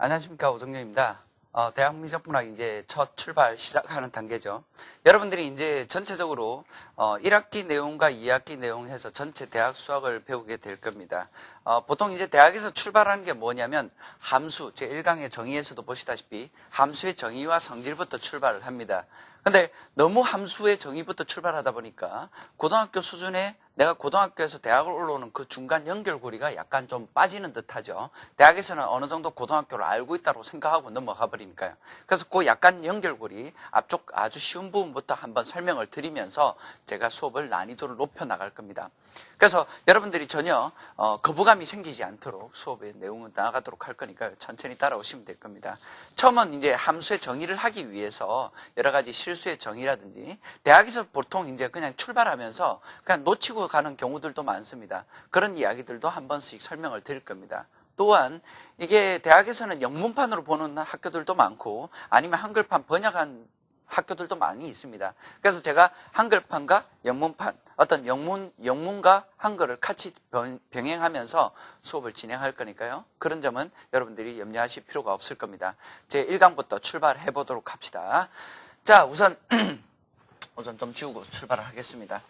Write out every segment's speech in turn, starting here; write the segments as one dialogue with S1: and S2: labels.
S1: 안녕하십니까, 오정렬입니다. 대학 미적분학 이제 첫 출발 시작하는 단계죠. 여러분들이 이제 전체적으로 1학기 내용과 2학기 내용 해서 전체 대학 수학을 배우게 될 겁니다. 보통 이제 대학에서 출발하는 게 뭐냐면 함수, 제 1강의 정의에서도 보시다시피 함수의 정의와 성질부터 출발을 합니다. 근데 너무 함수의 정의부터 출발하다 보니까 고등학교 수준에 내가 고등학교에서 대학을 올라오는 그 중간 연결고리가 약간 좀 빠지는 듯하죠. 대학에서는 어느 정도 고등학교를 알고 있다고 생각하고 넘어가 버리니까요. 그래서 그 약간 연결고리 앞쪽 아주 쉬운 부분부터 한번 설명을 드리면서 제가 수업을 난이도를 높여 나갈 겁니다. 그래서 여러분들이 전혀 거부감이 생기지 않도록 수업의 내용을 나가도록 할 거니까요. 천천히 따라오시면 될 겁니다. 처음은 이제 함수의 정의를 하기 위해서 여러 가지 실수의 정의라든지 대학에서 보통 이제 그냥 출발하면서 그냥 놓치고 가는 경우들도 많습니다. 그런 이야기들도 한 번씩 설명을 드릴 겁니다. 또한 이게 대학에서는 영문판으로 보는 학교들도 많고 아니면 한글판 번역한 학교들도 많이 있습니다. 그래서 제가 한글판과 영문판, 어떤 영문과 한글을 같이 병행하면서 수업을 진행할 거니까요. 그런 점은 여러분들이 염려하실 필요가 없을 겁니다. 제 1강부터 출발해 보도록 합시다. 자, 우선 좀 지우고 출발을 하겠습니다.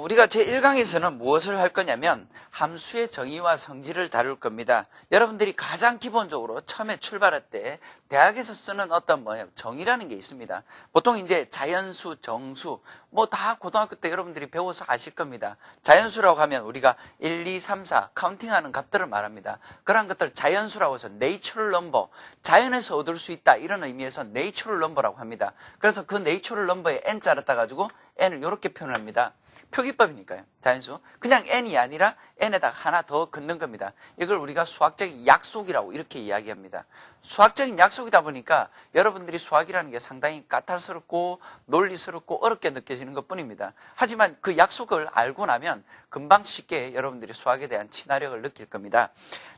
S1: 우리가 제1강에서는 무엇을 할 거냐면 함수의 정의와 성질을 다룰 겁니다. 여러분들이 가장 기본적으로 처음에 출발할 때 대학에서 쓰는 어떤 정의라는 게 있습니다. 보통 이제 자연수, 정수 뭐 다 고등학교 때 여러분들이 배워서 아실 겁니다. 자연수라고 하면 우리가 1, 2, 3, 4 카운팅하는 값들을 말합니다. 그러한 것들 자연수라고 해서 내추럴 넘버, 자연에서 얻을 수 있다 이런 의미에서 내추럴 넘버라고 합니다. 그래서 그 내추럴 넘버에 n자를 따가지고 n을 이렇게 표현합니다. 표기법이니까요. 자연수. 그냥 n이 아니라 n에다가 하나 더 긋는 겁니다. 이걸 우리가 수학적인 약속이라고 이렇게 이야기합니다. 수학적인 약속이다 보니까 여러분들이 수학이라는 게 상당히 까탈스럽고 논리스럽고 어렵게 느껴지는 것뿐입니다. 하지만 그 약속을 알고 나면 금방 쉽게 여러분들이 수학에 대한 친화력을 느낄 겁니다.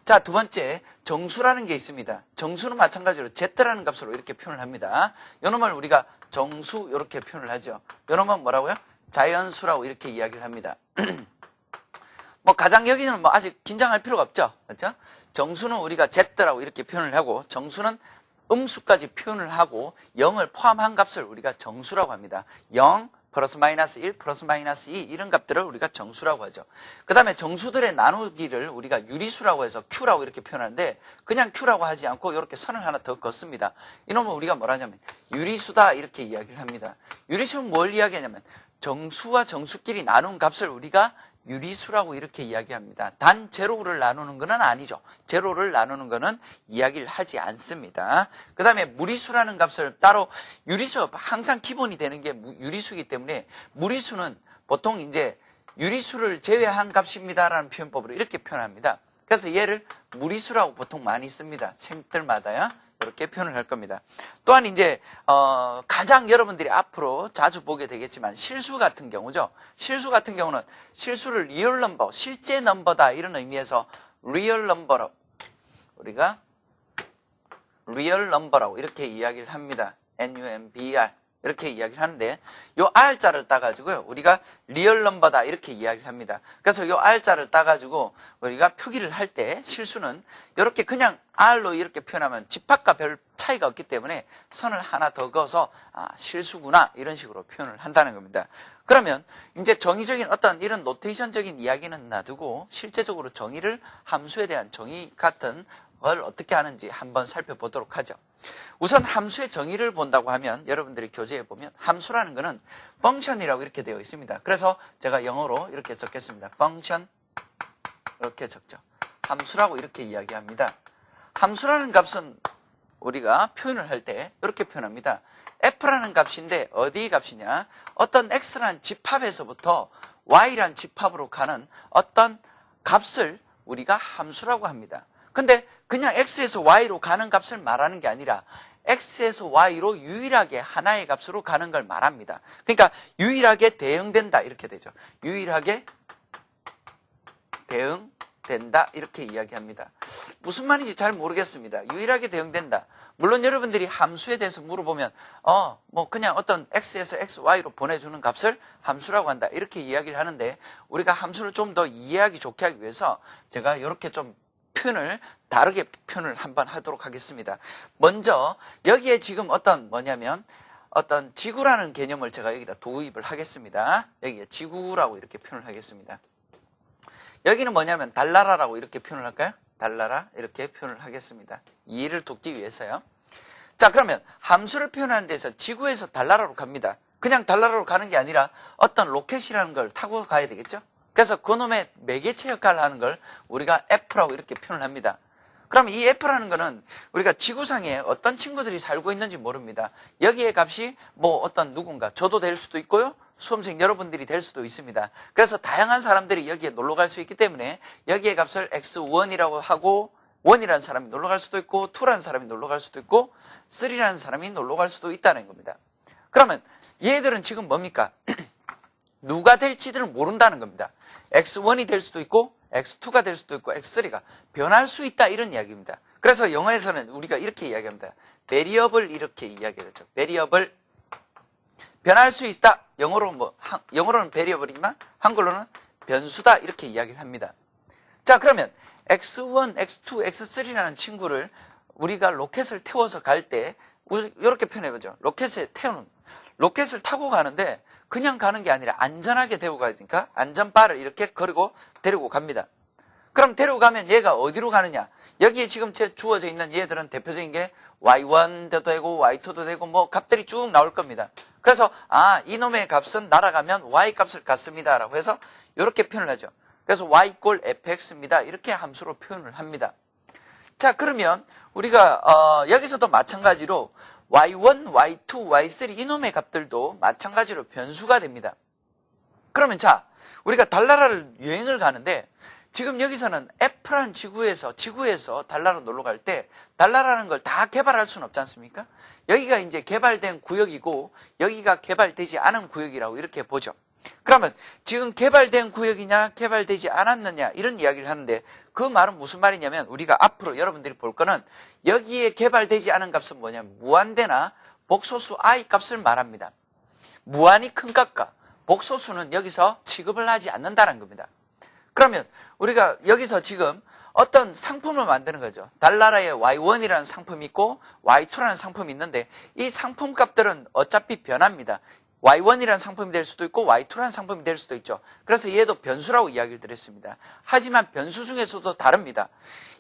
S1: 자, 두 번째 정수라는 게 있습니다. 정수는 마찬가지로 z라는 값으로 이렇게 표현을 합니다. 이놈을 우리가 정수 이렇게 표현을 하죠. 이놈은 뭐라고요? 자연수라고 이렇게 이야기를 합니다. 뭐 가장 여기는 뭐 아직 긴장할 필요가 없죠. 그렇죠? 정수는 우리가 z라고 이렇게 표현을 하고 정수는 음수까지 표현을 하고 0을 포함한 값을 우리가 정수라고 합니다. 0 플러스 마이너스 1 플러스 마이너스 2 이런 값들을 우리가 정수라고 하죠. 그 다음에 정수들의 나누기를 우리가 유리수라고 해서 q라고 이렇게 표현하는데 그냥 q라고 하지 않고 이렇게 선을 하나 더 긋습니다. 이놈은 우리가 뭐라 하냐면 유리수다 이렇게 이야기를 합니다. 유리수는 뭘 이야기하냐면 정수와 정수끼리 나눈 값을 우리가 유리수라고 이렇게 이야기합니다. 단 제로를 나누는 것은 아니죠. 제로를 나누는 것은 이야기를 하지 않습니다. 그 다음에 무리수라는 값을 따로 유리수 항상 기본이 되는 게 유리수이기 때문에 무리수는 보통 이제 유리수를 제외한 값입니다라는 표현법으로 이렇게 표현합니다. 그래서 얘를 무리수라고 보통 많이 씁니다. 책들마다요. 이렇게 표현을 할 겁니다. 또한 이제 가장 여러분들이 앞으로 자주 보게 되겠지만 실수 같은 경우죠. 실수 같은 경우는 실수를 리얼 넘버, 실제 넘버다 이런 의미에서 리얼 넘버라고 우리가 리얼 넘버라고 이렇게 이야기를 합니다. NUMBR 이렇게 이야기를 하는데 요 R자를 따가지고요. 우리가 리얼 넘버다 이렇게 이야기를 합니다. 그래서 요 R자를 따가지고 우리가 표기를 할 때 실수는 이렇게 그냥 R로 이렇게 표현하면 집합과 별 차이가 없기 때문에 선을 하나 더 그어서 실수구나 이런 식으로 표현을 한다는 겁니다. 그러면 이제 정의적인 어떤 이런 노테이션적인 이야기는 놔두고 실제적으로 정의를 함수에 대한 정의 같은 걸 어떻게 하는지 한번 살펴보도록 하죠. 우선 함수의 정의를 본다고 하면 여러분들이 교재에 보면 함수라는 것은 function이라고 이렇게 되어 있습니다. 그래서 제가 영어로 이렇게 적겠습니다. function 이렇게 적죠. 함수라고 이렇게 이야기합니다. 함수라는 값은 우리가 표현을 할 때 이렇게 표현합니다. f라는 값인데 어디의 값이냐? 어떤 x라는 집합에서부터 y라는 집합으로 가는 어떤 값을 우리가 함수라고 합니다. 근데 그냥 x에서 y로 가는 값을 말하는 게 아니라 x에서 y로 유일하게 하나의 값으로 가는 걸 말합니다. 그러니까 유일하게 대응된다 이렇게 되죠. 유일하게 대응된다 이렇게 이야기합니다. 무슨 말인지 잘 모르겠습니다. 유일하게 대응된다. 물론 여러분들이 함수에 대해서 물어보면 뭐 그냥 어떤 x에서 xy로 보내주는 값을 함수라고 한다 이렇게 이야기를 하는데 우리가 함수를 좀 더 이해하기 좋게 하기 위해서 제가 이렇게 좀 표현을 다르게 표현을 한번 하도록 하겠습니다. 먼저 여기에 지금 어떤 지구라는 개념을 제가 여기다 도입을 하겠습니다. 여기에 지구라고 이렇게 표현을 하겠습니다. 여기는 뭐냐면 달나라라고 이렇게 표현을 할까요? 달나라 이렇게 표현을 하겠습니다. 이해를 돕기 위해서요. 자, 그러면 함수를 표현하는 데서 지구에서 달나라로 갑니다. 그냥 달나라로 가는 게 아니라 어떤 로켓이라는 걸 타고 가야 되겠죠? 그래서 그놈의 매개체 역할을 하는 걸 우리가 F라고 이렇게 표현을 합니다. 그럼 이 F라는 거는 우리가 지구상에 어떤 친구들이 살고 있는지 모릅니다. 여기에 값이 뭐 어떤 누군가, 저도 될 수도 있고요. 수험생 여러분들이 될 수도 있습니다. 그래서 다양한 사람들이 여기에 놀러 갈 수 있기 때문에 여기에 값을 X1이라고 하고 1이라는 사람이 놀러 갈 수도 있고 2라는 사람이 놀러 갈 수도 있고 3라는 사람이 놀러 갈 수도 있다는 겁니다. 그러면 얘들은 지금 뭡니까? 누가 될지들은 모른다는 겁니다. X1이 될 수도 있고 X2가 될 수도 있고 X3가 변할 수 있다 이런 이야기입니다. 그래서 영어에서는 우리가 이렇게 이야기합니다. 베리어블 이렇게 이야기를 하죠. 베리어블 변할 수 있다. 영어로는 베리어블이지만 한글로는 변수다 이렇게 이야기를 합니다. 자, 그러면 X1, X2, X3라는 친구를 우리가 로켓을 태워서 갈 때 이렇게 표현해보죠. 로켓을 타고 가는데 그냥 가는 게 아니라 안전하게 데리고 가야 되니까 안전바를 이렇게 걸고 데리고 갑니다. 그럼 데리고 가면 얘가 어디로 가느냐? 여기에 지금 주어져 있는 얘들은 대표적인 게 Y1도 되고 Y2도 되고 뭐 값들이 쭉 나올 겁니다. 그래서 이놈의 값은 날아가면 Y 값을 갖습니다 라고 해서 이렇게 표현을 하죠. 그래서 Y 꼴 fx입니다. 이렇게 함수로 표현을 합니다. 자, 그러면 우리가 여기서도 마찬가지로 Y1, Y2, Y3 이놈의 값들도 마찬가지로 변수가 됩니다. 그러면 자, 우리가 달나라를 여행을 가는데 지금 여기서는 F라는 지구에서 달나라 놀러 갈 때 달나라는 걸 다 개발할 수는 없지 않습니까? 여기가 이제 개발된 구역이고 여기가 개발되지 않은 구역이라고 이렇게 보죠. 그러면 지금 개발된 구역이냐 개발되지 않았느냐 이런 이야기를 하는데 그 말은 무슨 말이냐면 우리가 앞으로 여러분들이 볼 거는 여기에 개발되지 않은 값은 뭐냐면 무한대나 복소수 i 값을 말합니다. 무한이 큰 값과 복소수는 여기서 취급을 하지 않는다는 겁니다. 그러면 우리가 여기서 지금 어떤 상품을 만드는 거죠. 달나라에 Y1이라는 상품이 있고 Y2라는 상품이 있는데 이 상품 값들은 어차피 변합니다. Y1이라는 상품이 될 수도 있고 Y2라는 상품이 될 수도 있죠. 그래서 얘도 변수라고 이야기를 드렸습니다. 하지만 변수 중에서도 다릅니다.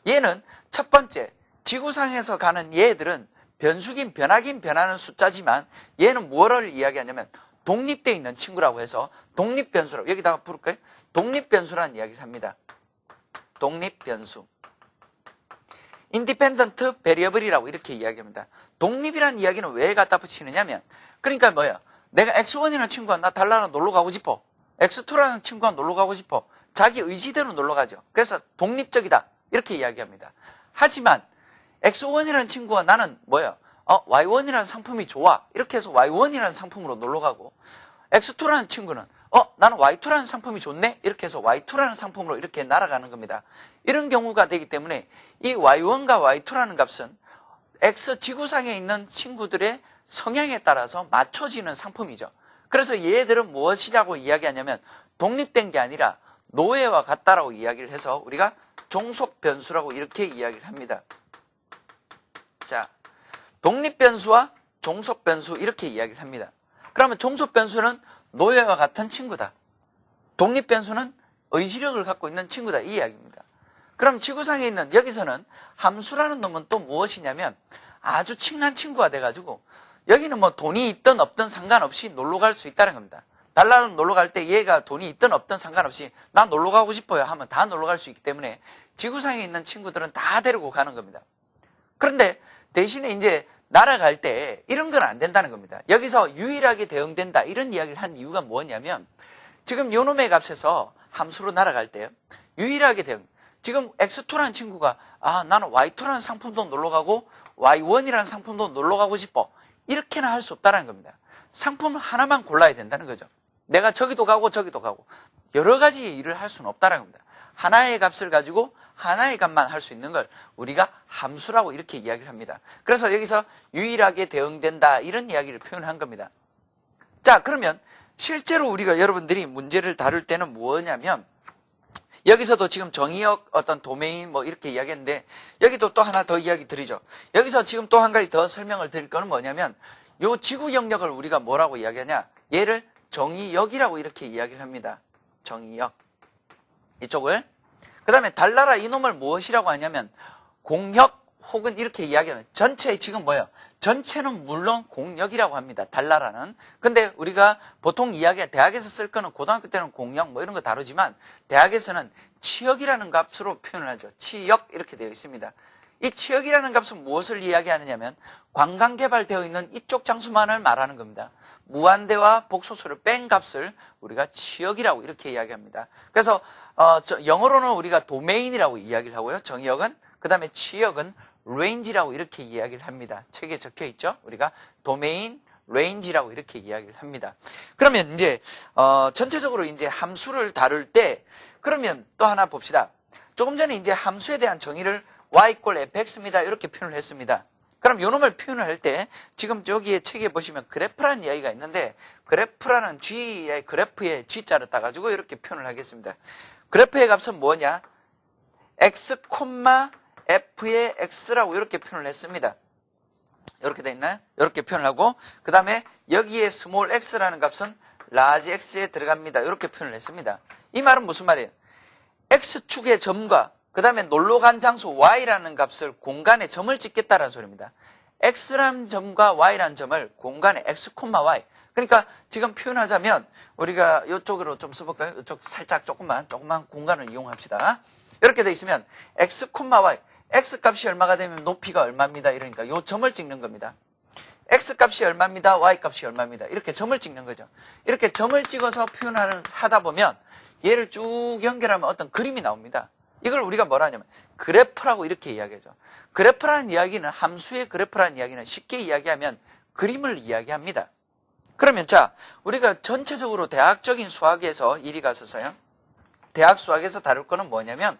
S1: 얘는 첫 번째 지구상에서 가는 얘들은 변수긴 변하긴 변하는 숫자지만 얘는 뭐를 이야기하냐면 독립되어 있는 친구라고 해서 독립변수라고 여기다가 부를까요? 독립변수라는 이야기를 합니다. 독립변수. 인디펜던트 베리어블이라고 이렇게 이야기합니다. 독립이라는 이야기는 왜 갖다 붙이느냐면 그러니까 뭐야? 내가 X1이라는 친구가 나 달나라 놀러 가고 싶어. X2라는 친구가 놀러 가고 싶어. 자기 의지대로 놀러 가죠. 그래서 독립적이다. 이렇게 이야기합니다. 하지만 X1이라는 친구가 나는 뭐야? Y1이라는 상품이 좋아. 이렇게 해서 Y1이라는 상품으로 놀러 가고 X2라는 친구는 나는 Y2라는 상품이 좋네. 이렇게 해서 Y2라는 상품으로 이렇게 날아가는 겁니다. 이런 경우가 되기 때문에 이 Y1과 Y2라는 값은 X 지구상에 있는 친구들의 성향에 따라서 맞춰지는 상품이죠. 그래서 얘들은 무엇이냐고 이야기하냐면 독립된 게 아니라 노예와 같다라고 이야기를 해서 우리가 종속변수라고 이렇게 이야기를 합니다. 자, 독립변수와 종속변수 이렇게 이야기를 합니다. 그러면 종속변수는 노예와 같은 친구다. 독립변수는 의지력을 갖고 있는 친구다. 이 이야기입니다. 그럼 지구상에 있는 여기서는 함수라는 놈은 또 무엇이냐면 아주 친한 친구가 돼가지고 여기는 뭐 돈이 있든 없든 상관없이 놀러 갈 수 있다는 겁니다. 달나라 놀러 갈 때 얘가 돈이 있든 없든 상관없이 나 놀러 가고 싶어요 하면 다 놀러 갈 수 있기 때문에 지구상에 있는 친구들은 다 데리고 가는 겁니다. 그런데 대신에 이제 날아갈 때 이런 건 안 된다는 겁니다. 여기서 유일하게 대응된다 이런 이야기를 한 이유가 뭐냐면 지금 요놈의 값에서 함수로 날아갈 때 유일하게 대응 지금 X2라는 친구가 나는 Y2라는 상품도 놀러 가고 Y1이라는 상품도 놀러 가고 싶어 이렇게는 할 수 없다는 겁니다. 상품 하나만 골라야 된다는 거죠. 내가 저기도 가고 저기도 가고 여러 가지 일을 할 수는 없다는 겁니다. 하나의 값을 가지고 하나의 값만 할 수 있는 걸 우리가 함수라고 이렇게 이야기를 합니다. 그래서 여기서 유일하게 대응된다 이런 이야기를 표현한 겁니다. 자, 그러면 실제로 우리가 여러분들이 문제를 다룰 때는 뭐냐면 여기서도 지금 정의역 어떤 도메인 뭐 이렇게 이야기했는데 여기도 또 하나 더 이야기 드리죠. 여기서 지금 또 한 가지 더 설명을 드릴 거는 뭐냐면 요 지구 영역을 우리가 뭐라고 이야기하냐? 얘를 정의역이라고 이렇게 이야기를 합니다. 정의역. 이쪽을. 그 다음에 달나라 이놈을 무엇이라고 하냐면 공역 혹은 이렇게 이야기하면 전체 지금 뭐예요? 전체는 물론 공역이라고 합니다. 달나라는. 근데 우리가 보통 이야기가 대학에서 쓸 거는 고등학교 때는 공역 뭐 이런 거 다루지만 대학에서는 치역이라는 값으로 표현을 하죠. 치역 이렇게 되어 있습니다. 이 치역이라는 값은 무엇을 이야기하느냐면 관광 개발되어 있는 이쪽 장소만을 말하는 겁니다. 무한대와 복소수를 뺀 값을 우리가 치역이라고 이렇게 이야기합니다. 그래서 영어로는 우리가 도메인이라고 이야기를 하고요. 정의역은. 그 다음에 치역은 레인지라고 이렇게 이야기를 합니다. 책에 적혀 있죠. 우리가 도메인, 레인지라고 이렇게 이야기를 합니다. 그러면 이제 전체적으로 이제 함수를 다룰 때 그러면 또 하나 봅시다. 조금 전에 이제 함수에 대한 정의를 y = fx입니다. 이렇게 표현을 했습니다. 그럼 요놈을 표현을 할 때 지금 여기에 책에 보시면 그래프라는 이야기가 있는데 그래프라는 G의 그래프의 G자를 따가지고 이렇게 표현을 하겠습니다. 그래프의 값은 뭐냐? x, f의 x라고 이렇게 표현을 했습니다. 이렇게 돼 있나요? 이렇게 표현을 하고 그 다음에 여기에 스몰 x라는 값은 라지 x에 들어갑니다. 이렇게 표현을 했습니다. 이 말은 무슨 말이에요? x축의 점과 그 다음에 놀러간 장소 y라는 값을 공간에 점을 찍겠다라는 소리입니다. x라는 점과 y라는 점을 공간에 x, y. 그러니까 지금 표현하자면 우리가 이쪽으로 좀 써볼까요? 이쪽 살짝 조금만 공간을 이용합시다. 이렇게 돼 있으면 x, y. x 값이 얼마가 되면 높이가 얼마입니다. 이러니까 이 점을 찍는 겁니다. x 값이 얼마입니다. y 값이 얼마입니다. 이렇게 점을 찍는 거죠. 이렇게 점을 찍어서 하다 보면 얘를 쭉 연결하면 어떤 그림이 나옵니다. 이걸 우리가 뭐라 하냐면 그래프라고 이렇게 이야기하죠. 그래프라는 이야기는 함수의 그래프라는 이야기는 쉽게 이야기하면 그림을 이야기합니다. 그러면 자 우리가 전체적으로 대학적인 수학에서 이리 가서서요. 대학 수학에서 다룰 거는 뭐냐면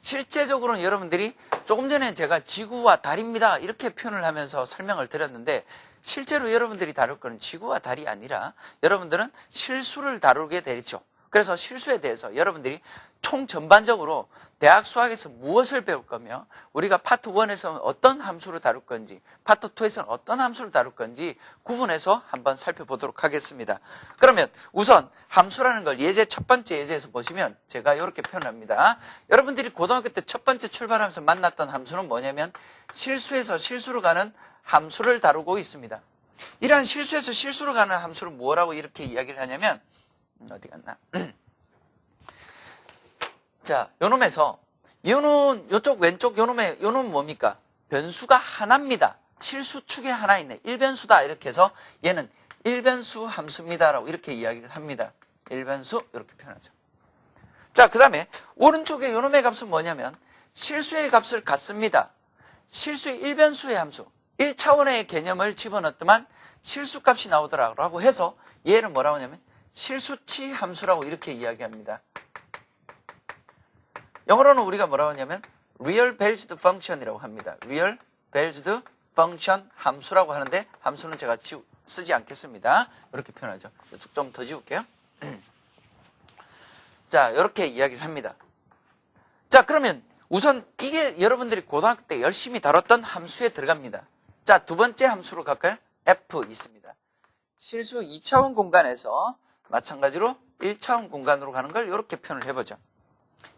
S1: 실제적으로는 여러분들이 조금 전에 제가 지구와 달입니다. 이렇게 표현을 하면서 설명을 드렸는데 실제로 여러분들이 다룰 거는 지구와 달이 아니라 여러분들은 실수를 다루게 되죠. 그래서 실수에 대해서 여러분들이 총 전반적으로 대학 수학에서 무엇을 배울 거며 우리가 파트 1에서는 어떤 함수를 다룰 건지 파트 2에서는 어떤 함수를 다룰 건지 구분해서 한번 살펴보도록 하겠습니다. 그러면 우선 함수라는 걸 예제 첫 번째 예제에서 보시면 제가 이렇게 표현합니다. 여러분들이 고등학교 때 첫 번째 출발하면서 만났던 함수는 뭐냐면 실수에서 실수로 가는 함수를 다루고 있습니다. 이러한 실수에서 실수로 가는 함수를 뭐라고 이렇게 이야기를 하냐면 어디 갔나? 자, 요놈에서 요쪽 왼쪽 요놈은 뭡니까? 변수가 하나입니다. 실수축에 하나 있네. 1변수다. 이렇게 해서 얘는 1변수 함수입니다라고 이렇게 이야기를 합니다. 1변수 이렇게 표현하죠. 자, 그다음에 오른쪽에 요놈의 값은 뭐냐면 실수의 값을 갖습니다. 실수의 1변수의 함수. 1차원의 개념을 집어넣더만 실수값이 나오더라고 해서 얘를 뭐라고 하냐면 실수치 함수라고 이렇게 이야기합니다. 영어로는 우리가 뭐라고 하냐면 real based function이라고 합니다. real based function 함수라고 하는데 함수는 제가 쓰지 않겠습니다. 이렇게 표현하죠. 좀 더 지울게요. 자, 이렇게 이야기를 합니다. 자, 그러면 우선 이게 여러분들이 고등학교 때 열심히 다뤘던 함수에 들어갑니다. 자, 두 번째 함수로 갈까요? F 있습니다. 실수 2차원 공간에서 마찬가지로 1차원 공간으로 가는 걸 이렇게 표현을 해보죠.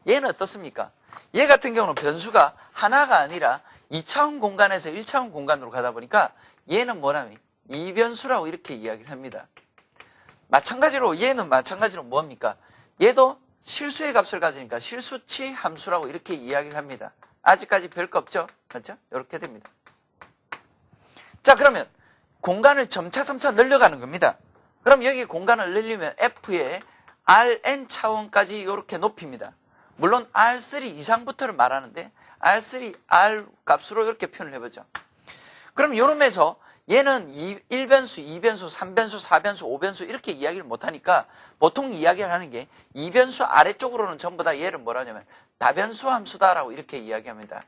S1: 얘는 어떻습니까? 얘 같은 경우는 변수가 하나가 아니라 2차원 공간에서 1차원 공간으로 가다 보니까 얘는 뭐냐면 2변수라고 이렇게 이야기를 합니다. 마찬가지로 얘는 마찬가지로 뭡니까? 얘도 실수의 값을 가지니까 실수치 함수라고 이렇게 이야기를 합니다. 아직까지 별거 없죠? 맞죠? 이렇게 됩니다. 자, 그러면 공간을 점차 늘려가는 겁니다. 그럼 여기 공간을 늘리면 F의 Rn 차원까지 이렇게 높입니다. 물론 R3 이상부터를 말하는데 R3, R 값으로 이렇게 표현을 해보죠. 그럼 요놈에서 얘는 1변수, 2변수, 3변수, 4변수, 5변수 이렇게 이야기를 못하니까 보통 이야기를 하는 게 2변수 아래쪽으로는 전부 다 얘를 뭐라 하냐면 다변수 함수다라고 이렇게 이야기합니다.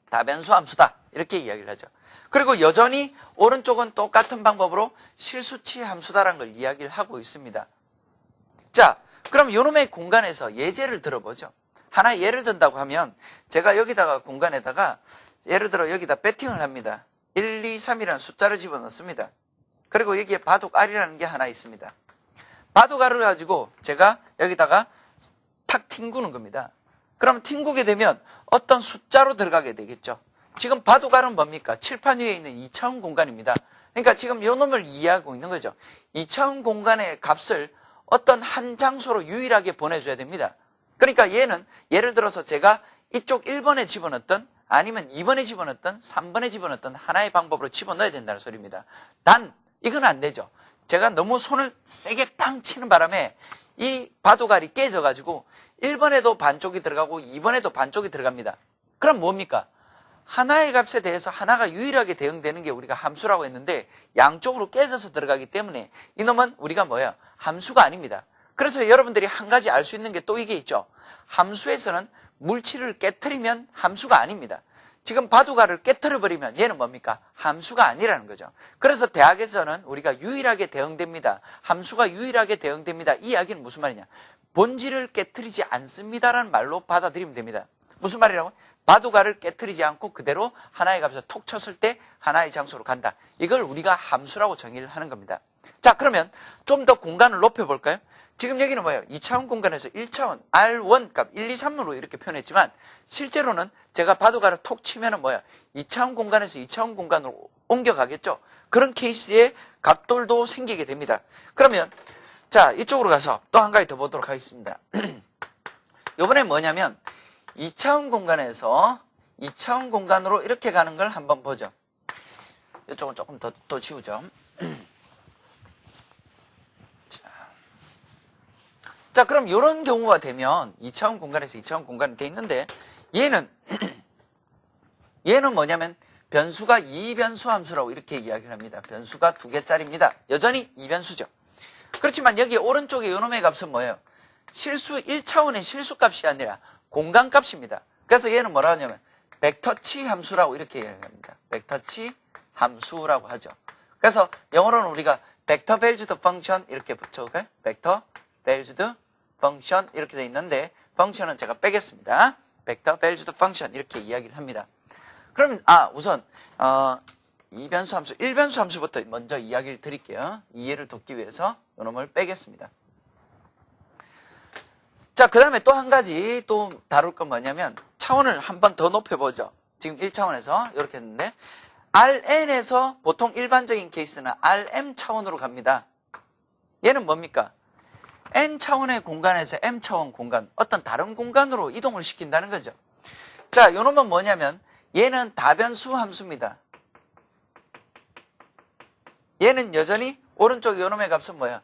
S1: 다변수 함수다 이렇게 이야기를 하죠. 그리고 여전히 오른쪽은 똑같은 방법으로 실수치 함수다라는 걸 이야기를 하고 있습니다. 자, 그럼 요놈의 공간에서 예제를 들어보죠. 하나 예를 든다고 하면 제가 여기다가 공간에다가 예를 들어 여기다 배팅을 합니다. 1, 2, 3이라는 숫자를 집어넣습니다. 그리고 여기에 바둑 R이라는 게 하나 있습니다. 바둑 R을 가지고 제가 여기다가 탁 튕구는 겁니다. 그럼 튕구게 되면 어떤 숫자로 들어가게 되겠죠. 지금 바둑 R은 뭡니까? 칠판 위에 있는 2차원 공간입니다. 그러니까 지금 요 놈을 이해하고 있는 거죠. 2차원 공간의 값을 어떤 한 장소로 유일하게 보내줘야 됩니다. 그러니까 얘는 예를 들어서 제가 이쪽 1번에 집어넣던 아니면 2번에 집어넣던 3번에 집어넣던 하나의 방법으로 집어넣어야 된다는 소리입니다. 단 이건 안 되죠. 제가 너무 손을 세게 빵 치는 바람에 이 바둑알이 깨져가지고 1번에도 반쪽이 들어가고 2번에도 반쪽이 들어갑니다. 그럼 뭡니까? 하나의 값에 대해서 하나가 유일하게 대응되는 게 우리가 함수라고 했는데 양쪽으로 깨져서 들어가기 때문에 이놈은 우리가 뭐예요? 함수가 아닙니다. 그래서 여러분들이 한 가지 알 수 있는 게 또 이게 있죠. 함수에서는 물질을 깨트리면 함수가 아닙니다. 지금 바둑알을 깨트려버리면 얘는 뭡니까? 함수가 아니라는 거죠. 그래서 대학에서는 우리가 유일하게 대응됩니다. 함수가 유일하게 대응됩니다. 이 이야기는 무슨 말이냐? 본질을 깨트리지 않습니다라는 말로 받아들이면 됩니다. 무슨 말이라고? 바둑알을 깨트리지 않고 그대로 하나의 값을 톡 쳤을 때 하나의 장소로 간다. 이걸 우리가 함수라고 정의를 하는 겁니다. 자, 그러면 좀 더 공간을 높여볼까요? 지금 여기는 뭐예요? 2차원 공간에서 1차원 R1 값 1, 2, 3으로 이렇게 표현했지만 실제로는 제가 바둑알을 톡 치면은 뭐야? 2차원 공간에서 2차원 공간으로 옮겨가겠죠? 그런 케이스의 값돌도 생기게 됩니다. 그러면 자, 이쪽으로 가서 또 한 가지 더 보도록 하겠습니다. 이번엔 뭐냐면 2차원 공간에서 2차원 공간으로 이렇게 가는 걸 한번 보죠. 이쪽은 조금 더 지우죠. 자, 그럼 이런 경우가 되면 2차원 공간에서 2차원 공간이 돼 있는데 얘는 뭐냐면 변수가 2변수 함수라고 이렇게 이야기를 합니다. 변수가 2개짜리입니다. 여전히 2변수죠. 그렇지만 여기 오른쪽에 이놈의 값은 뭐예요? 실수 1차원의 실수값이 아니라 공간값입니다. 그래서 얘는 뭐라고 하냐면 벡터치 함수라고 이렇게 이야기합니다. 벡터치 함수라고 하죠. 그래서 영어로는 우리가 벡터 베이즈드 펑션 이렇게 붙여볼까요? 벡터 베이즈드 펑션 이렇게 돼 있는데 펑션은 제가 빼겠습니다. 벡터 베이즈드 펑션 이렇게 이야기를 합니다. 그러면 우선 2변수 함수, 1변수 함수부터 먼저 이야기를 드릴게요. 이해를 돕기 위해서 이놈을 빼겠습니다. 자, 그 다음에 또 한 가지 또 다룰 건 뭐냐면 차원을 한 번 더 높여보죠. 지금 1차원에서 이렇게 했는데 Rn에서 보통 일반적인 케이스는 Rm 차원으로 갑니다. 얘는 뭡니까? N차원의 공간에서 M차원 공간, 어떤 다른 공간으로 이동을 시킨다는 거죠. 자, 요 놈은 뭐냐면 얘는 다변수 함수입니다. 얘는 여전히 오른쪽 요 놈의 값은 뭐야?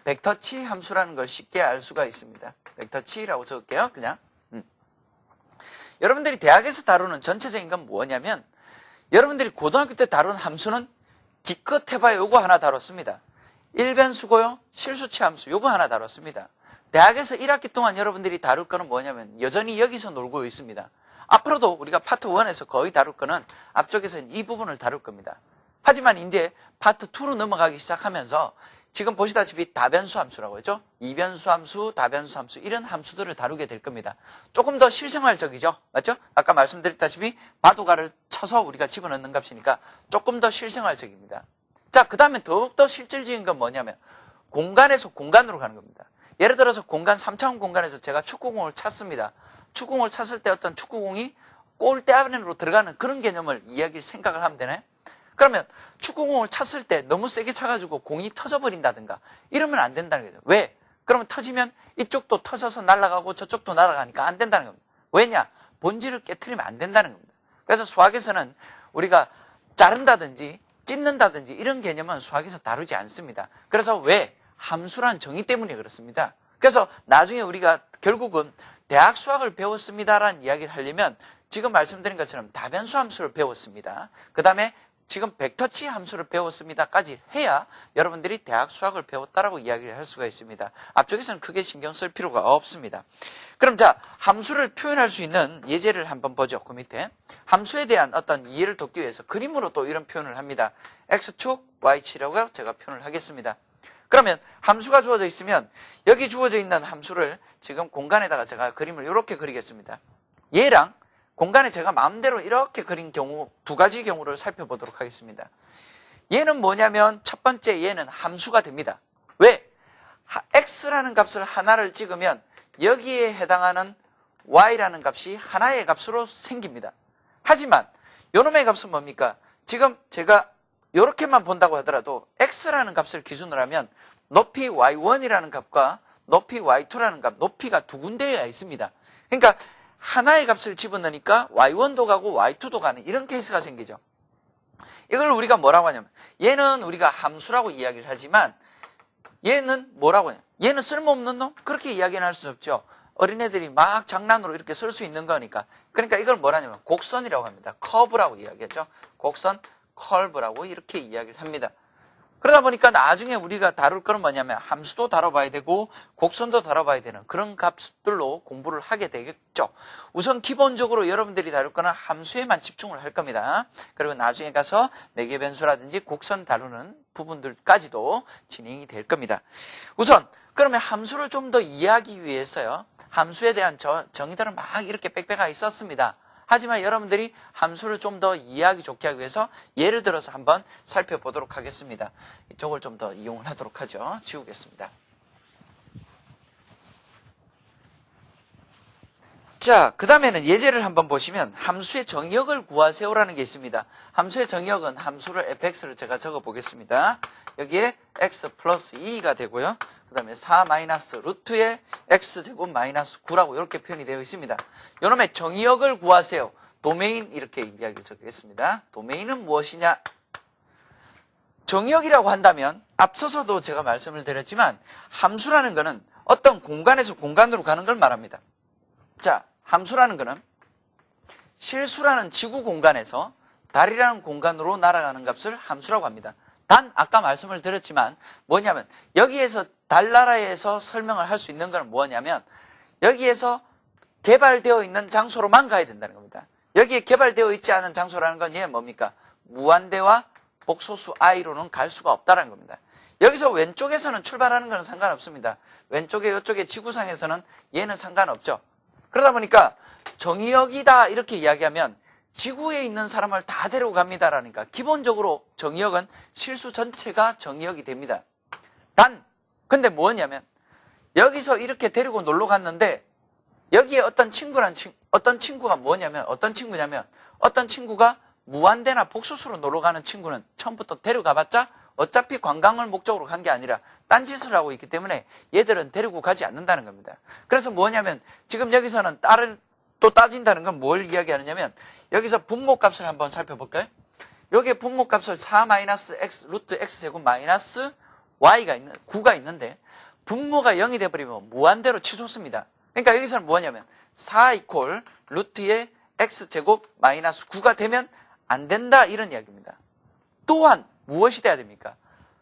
S1: 벡터치 함수라는 걸 쉽게 알 수가 있습니다. 벡터치라고 적을게요. 그냥. 여러분들이 대학에서 다루는 전체적인 건 뭐냐면 여러분들이 고등학교 때 다룬 함수는 기껏 해봐야 요거 하나 다뤘습니다. 1변수고요. 실수치 함수 요거 하나 다뤘습니다. 대학에서 1학기 동안 여러분들이 다룰 거는 뭐냐면 여전히 여기서 놀고 있습니다. 앞으로도 우리가 파트 1에서 거의 다룰 거는 앞쪽에서는 이 부분을 다룰 겁니다. 하지만 이제 파트 2로 넘어가기 시작하면서 지금 보시다시피 다변수 함수라고 했죠. 2변수 함수, 다변수 함수 이런 함수들을 다루게 될 겁니다. 조금 더 실생활적이죠. 맞죠? 아까 말씀드렸다시피 바둑알을 쳐서 우리가 집어넣는 값이니까 조금 더 실생활적입니다. 자, 그 다음에 더욱더 실질적인 건 뭐냐면 공간에서 공간으로 가는 겁니다. 예를 들어서 공간 3차원 공간에서 제가 축구공을 찼습니다. 축구공을 찼을 때 어떤 축구공이 골대 안으로 들어가는 그런 개념을 생각을 하면 되나요? 그러면 축구공을 찼을 때 너무 세게 차가지고 공이 터져버린다든가 이러면 안 된다는 거죠. 왜? 그러면 터지면 이쪽도 터져서 날아가고 저쪽도 날아가니까 안 된다는 겁니다. 왜냐? 본질을 깨트리면 안 된다는 겁니다. 그래서 수학에서는 우리가 자른다든지 찢는다든지 이런 개념은 수학에서 다루지 않습니다. 그래서 왜? 함수란 정의 때문에 그렇습니다. 그래서 나중에 우리가 결국은 대학 수학을 배웠습니다라는 이야기를 하려면 지금 말씀드린 것처럼 다변수 함수를 배웠습니다. 그 다음에 지금 벡터치 함수를 배웠습니다까지 해야 여러분들이 대학 수학을 배웠다라고 이야기를 할 수가 있습니다. 앞쪽에서는 크게 신경 쓸 필요가 없습니다. 그럼 자, 함수를 표현할 수 있는 예제를 한번 보죠. 그 밑에 함수에 대한 어떤 이해를 돕기 위해서 그림으로 또 이런 표현을 합니다. X축, Y축이라고 제가 표현을 하겠습니다. 그러면 함수가 주어져 있으면 여기 주어져 있는 함수를 지금 공간에다가 제가 그림을 이렇게 그리겠습니다. 얘랑 공간에 제가 마음대로 이렇게 그린 경우 두 가지 경우를 살펴보도록 하겠습니다. 얘는 뭐냐면 첫 번째 얘는 함수가 됩니다. 왜? x라는 값을 하나를 찍으면 여기에 해당하는 y라는 값이 하나의 값으로 생깁니다. 하지만 요놈의 값은 뭡니까? 지금 제가 이렇게만 본다고 하더라도 x라는 값을 기준으로 하면 높이 y1이라는 값과 높이 y2라는 값, 높이가 두 군데에 있습니다. 그러니까 하나의 값을 집어넣으니까 y1도 가고 y2도 가는 이런 케이스가 생기죠. 이걸 우리가 뭐라고 하냐면 얘는 우리가 함수라고 이야기를 하지만 얘는 뭐라고 하냐? 얘는 쓸모없는 놈? 그렇게 이야기는 할 수 없죠. 어린애들이 막 장난으로 이렇게 쓸 수 있는 거니까. 그러니까 이걸 뭐라냐면 곡선이라고 합니다. 커브라고 이야기하죠. 곡선, 컬브라고 이렇게 이야기를 합니다. 그러다 보니까 나중에 우리가 다룰 거는 뭐냐면 함수도 다뤄봐야 되고 곡선도 다뤄봐야 되는 그런 값들로 공부를 하게 되겠죠. 우선 기본적으로 여러분들이 다룰 거는 함수에만 집중을 할 겁니다. 그리고 나중에 가서 매개변수라든지 곡선 다루는 부분들까지도 진행이 될 겁니다. 우선 그러면 함수를 좀 더 이해하기 위해서요. 함수에 대한 정의들을 막 이렇게 빽빽하게 썼습니다. 하지만 여러분들이 함수를 좀 더 이해하기 좋게 하기 위해서 예를 들어서 한번 살펴보도록 하겠습니다. 이쪽을 좀 더 이용을 하도록 하죠. 지우겠습니다. 자, 그 다음에는 예제를 한번 보시면 함수의 정의역을 구하세요라는 게 있습니다. 함수의 정의역은 함수를 fx를 제가 적어 보겠습니다. 여기에 x 플러스 2가 되고요. 그 다음에 4 마이너스 루트의 x제곱 마이너스 9라고 이렇게 표현이 되어 있습니다. 요놈의 정의역을 구하세요. 도메인 이렇게 이야기를 적겠습니다. 도메인은 무엇이냐? 정의역이라고 한다면 앞서서도 제가 말씀을 드렸지만 함수라는 거는 어떤 공간에서 공간으로 가는 걸 말합니다. 자, 함수라는 거는 실수라는 지구 공간에서 달이라는 공간으로 날아가는 값을 함수라고 합니다. 단 아까 말씀을 드렸지만 뭐냐면 여기에서 달나라에서 설명을 할 수 있는 건 뭐냐면 여기에서 개발되어 있는 장소로만 가야 된다는 겁니다. 여기에 개발되어 있지 않은 장소라는 건 얘 뭡니까? 무한대와 복소수 i로는 갈 수가 없다는 겁니다. 여기서 왼쪽에서는 출발하는 건 상관없습니다. 왼쪽에 이쪽에 지구상에서는 얘는 상관없죠. 그러다 보니까 정의역이다 이렇게 이야기하면 지구에 있는 사람을 다 데리고 갑니다라니까 기본적으로 정의역은 실수 전체가 정의역이 됩니다. 근데 뭐냐면 여기서 이렇게 데리고 놀러 갔는데 여기에 어떤 친구가 뭐냐면 어떤 친구가 무한대나 복수수로 놀러 가는 친구는 처음부터 데려가봤자 어차피 관광을 목적으로 간 게 아니라 딴짓을 하고 있기 때문에 얘들은 데리고 가지 않는다는 겁니다. 그래서 뭐냐면 지금 여기서는 또 따진다는 건 뭘 이야기하느냐면 여기서 분모값을 한번 살펴볼까요? 여기에 분모값을 4-x 루트 x제곱 마이너스 y가 9가 있는데 분모가 0이 돼버리면 무한대로 치솟습니다. 그러니까 여기서는 뭐냐면 4 이퀄 루트의 x제곱 마이너스 9가 되면 안 된다 이런 이야기입니다. 또한 무엇이 돼야 됩니까?